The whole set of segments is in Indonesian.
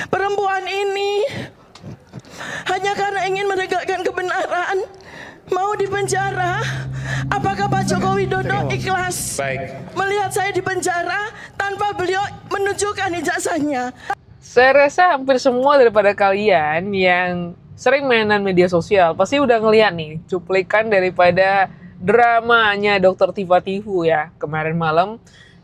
perempuan ini hanya karena ingin menegakkan kebenaran mau dipenjara. Apakah Pak Joko Widodo ikhlas melihat saya di penjara tanpa beliau menunjukkan ijazahnya? Saya rasa hampir semua daripada kalian yang sering mainan media sosial pasti udah ngeliat nih cuplikan daripada dramanya Dr. Tifa Tihu ya kemarin malam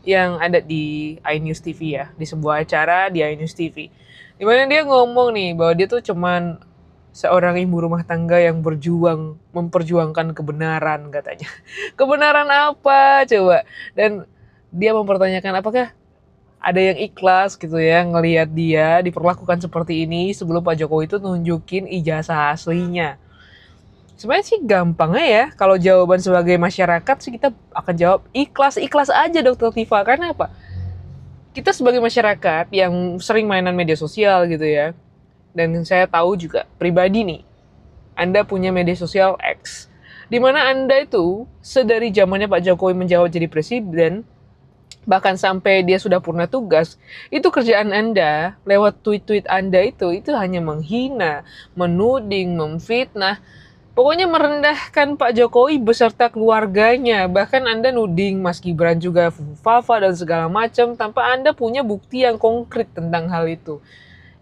yang ada di iNews TV ya, di sebuah acara di iNews TV. Dimana dia ngomong nih bahwa dia tuh cuman seorang ibu rumah tangga yang memperjuangkan kebenaran katanya. Kebenaran apa coba? Dan dia mempertanyakan apakah ada yang ikhlas gitu ya ngelihat dia diperlakukan seperti ini sebelum Pak Jokowi itu nunjukin ijazah aslinya. Sebenarnya sih gampang ya, kalau jawaban sebagai masyarakat sih kita akan jawab ikhlas aja Dokter Tifa. Karena apa? Kita sebagai masyarakat yang sering mainan media sosial gitu ya, dan saya tahu juga pribadi nih, Anda punya media sosial X, di mana Anda itu sedari zamannya Pak Jokowi menjabat jadi presiden, bahkan sampai dia sudah purna tugas, itu kerjaan Anda lewat tweet-tweet Anda itu hanya menghina, menuding, memfitnah, pokoknya merendahkan Pak Jokowi beserta keluarganya. Bahkan Anda nuding Mas Gibran juga Fafa dan segala macam tanpa Anda punya bukti yang konkret tentang hal itu.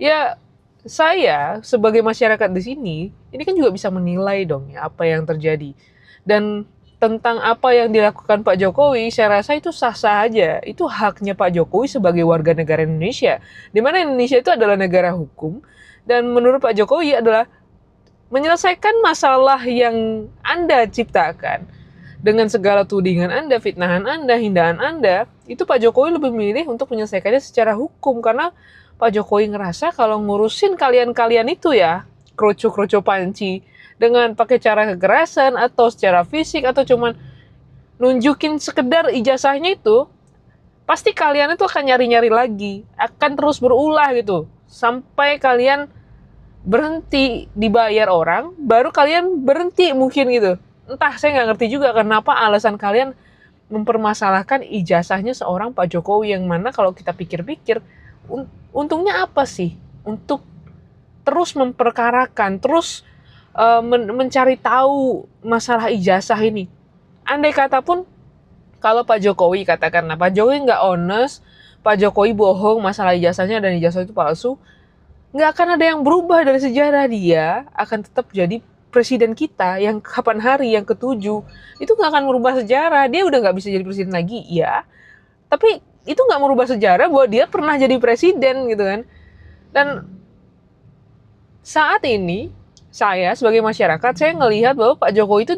Ya, saya sebagai masyarakat di sini, ini kan juga bisa menilai dong ya apa yang terjadi. Dan tentang apa yang dilakukan Pak Jokowi, saya rasa itu sah-sah aja. Itu haknya Pak Jokowi sebagai warga negara Indonesia. Di mana Indonesia itu adalah negara hukum. Dan menurut Pak Jokowi adalah menyelesaikan masalah yang Anda ciptakan. Dengan segala tudingan Anda, fitnahan Anda, hinaan Anda, itu Pak Jokowi lebih memilih untuk menyelesaikannya secara hukum. Karena Pak Jokowi ngerasa kalau ngurusin kalian-kalian itu ya, kroco-kroco panci, dengan pakai cara kekerasan atau secara fisik atau cuman nunjukin sekedar ijazahnya itu, pasti kalian itu akan nyari-nyari lagi, akan terus berulah gitu, sampai kalian berhenti dibayar orang, baru kalian berhenti mungkin gitu. Entah, saya nggak ngerti juga kenapa alasan kalian mempermasalahkan ijazahnya seorang Pak Jokowi yang mana kalau kita pikir-pikir, untungnya apa sih untuk terus memperkarakan, terus mencari tahu masalah ijazah ini. Andai kata pun kalau Pak Jokowi katakanlah Pak Jokowi nggak honest, Pak Jokowi bohong masalah ijazahnya dan ijazah itu palsu, nggak akan ada yang berubah dari sejarah. Dia akan tetap jadi presiden kita yang kapan hari yang ketujuh. Itu nggak akan merubah sejarah. Dia udah nggak bisa jadi presiden lagi, ya. Tapi itu nggak merubah sejarah bahwa dia pernah jadi presiden gitu kan. Dan saat ini saya sebagai masyarakat, saya ngelihat bahwa Pak Jokowi itu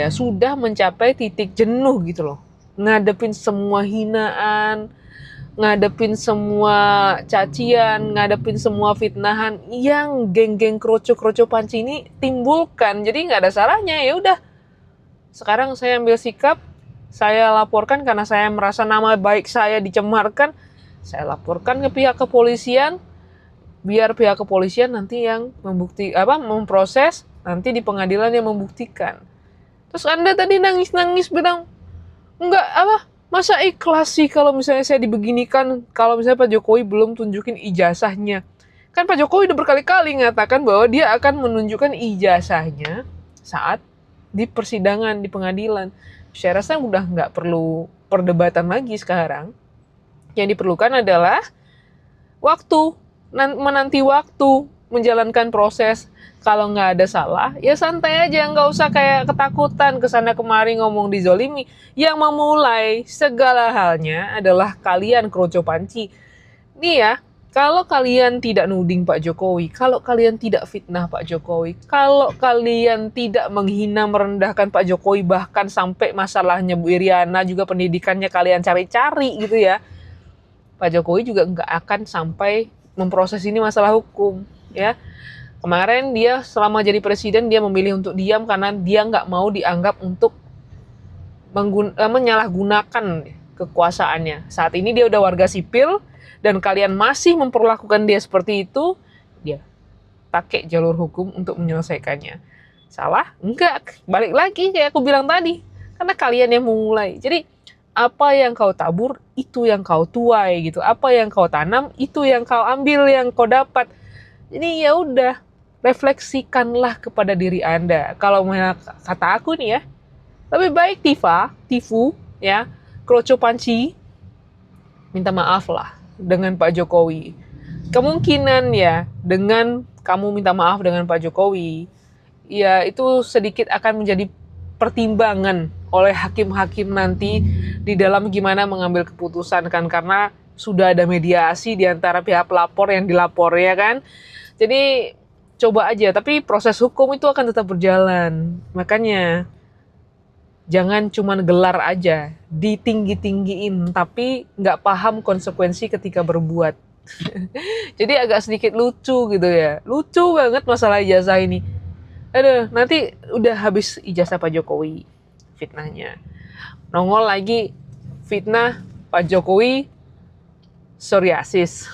sudah mencapai titik jenuh gitu loh. Ngadepin semua hinaan, ngadepin semua cacian, ngadepin semua fitnahan yang geng-geng kroco-kroco panci ini timbulkan. Jadi nggak ada salahnya, ya udah. Sekarang saya ambil sikap, saya laporkan karena saya merasa nama baik saya dicemarkan. Saya laporkan ke pihak kepolisian, biar pihak kepolisian nanti yang memproses, nanti di pengadilan yang membuktikan. Terus Anda tadi nangis-nangis bilang, enggak masa ikhlas sih kalau misalnya saya dibeginikan, kalau misalnya Pak Jokowi belum tunjukin ijazahnya. Kan Pak Jokowi udah berkali-kali mengatakan bahwa dia akan menunjukkan ijazahnya saat di persidangan, di pengadilan. Saya rasa udah nggak perlu perdebatan lagi sekarang. Yang diperlukan adalah waktu, menanti waktu, menjalankan proses. Kalau nggak ada salah, ya santai aja, nggak usah kayak ketakutan kesana kemari ngomong dizolimi. Yang memulai segala halnya adalah kalian kroco panci. Nih ya, kalau kalian tidak nuding Pak Jokowi, kalau kalian tidak fitnah Pak Jokowi, kalau kalian tidak menghina merendahkan Pak Jokowi, bahkan sampai masalahnya Bu Iriana juga pendidikannya kalian cari-cari gitu ya, Pak Jokowi juga nggak akan sampai memproses ini masalah hukum ya. Kemarin dia selama jadi presiden dia memilih untuk diam karena dia nggak mau dianggap untuk menyalahgunakan kekuasaannya. Saat ini dia udah warga sipil dan kalian masih memperlakukan dia seperti itu, dia pakai jalur hukum untuk menyelesaikannya. Salah? Enggak. Balik lagi kayak aku bilang tadi. Karena kalian yang memulai. Jadi apa yang kau tabur, itu yang kau tuai gitu. Apa yang kau tanam, itu yang kau ambil, yang kau dapat. Jadi ya udah, refleksikanlah kepada diri Anda. Kalau kata aku nih ya, lebih baik Tifu, ya, kroco panci, minta maaf lah dengan Pak Jokowi. Kemungkinan ya, dengan kamu minta maaf dengan Pak Jokowi, ya itu sedikit akan menjadi pertimbangan oleh hakim-hakim nanti di dalam gimana mengambil keputusan kan, karena sudah ada mediasi di antara pihak pelapor yang dilapor ya kan. Jadi coba aja, tapi proses hukum itu akan tetap berjalan. Makanya jangan cuma gelar aja, ditinggi-tinggiin, tapi nggak paham konsekuensi ketika berbuat. Jadi agak sedikit lucu gitu ya. Lucu banget masalah ijazah ini. Aduh, nanti udah habis ijazah Pak Jokowi, fitnahnya. Nongol lagi fitnah Pak Jokowi psoriasis.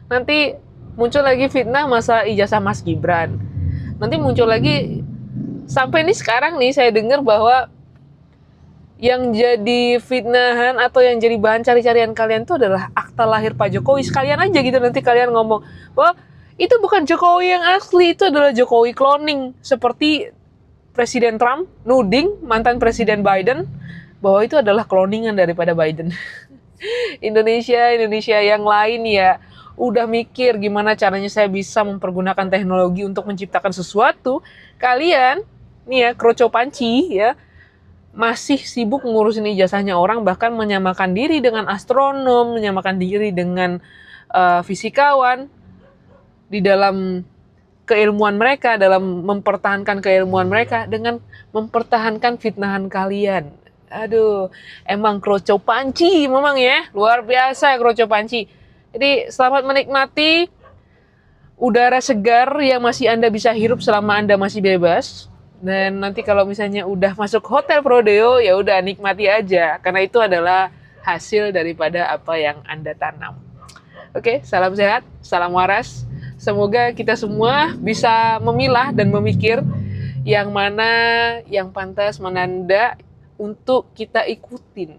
Nanti muncul lagi fitnah masa ijazah Mas Gibran. Nanti muncul lagi, sampai nih sekarang nih saya dengar bahwa yang jadi fitnahan atau yang jadi bahan cari-carian kalian itu adalah akta lahir Pak Jokowi. Sekalian aja gitu nanti kalian ngomong bahwa itu bukan Jokowi yang asli, itu adalah Jokowi cloning. Seperti Presiden Trump nuding mantan Presiden Biden bahwa itu adalah cloningan daripada Biden. Indonesia yang lain ya udah mikir gimana caranya saya bisa mempergunakan teknologi untuk menciptakan sesuatu. Kalian nih ya, kroco panci ya, masih sibuk ngurusin ijazahnya orang, bahkan menyamakan diri dengan astronom, menyamakan diri dengan fisikawan di dalam keilmuan mereka, dalam mempertahankan keilmuan mereka dengan mempertahankan fitnahan kalian. Aduh, emang kroco panci memang ya, luar biasa kroco panci. Jadi selamat menikmati udara segar yang masih Anda bisa hirup selama Anda masih bebas. Dan nanti kalau misalnya udah masuk Hotel Prodeo, ya udah nikmati aja, karena itu adalah hasil daripada apa yang Anda tanam. Oke, salam sehat, salam waras. Semoga kita semua bisa memilah dan memikir yang mana yang pantas, mana enggak untuk kita ikutin.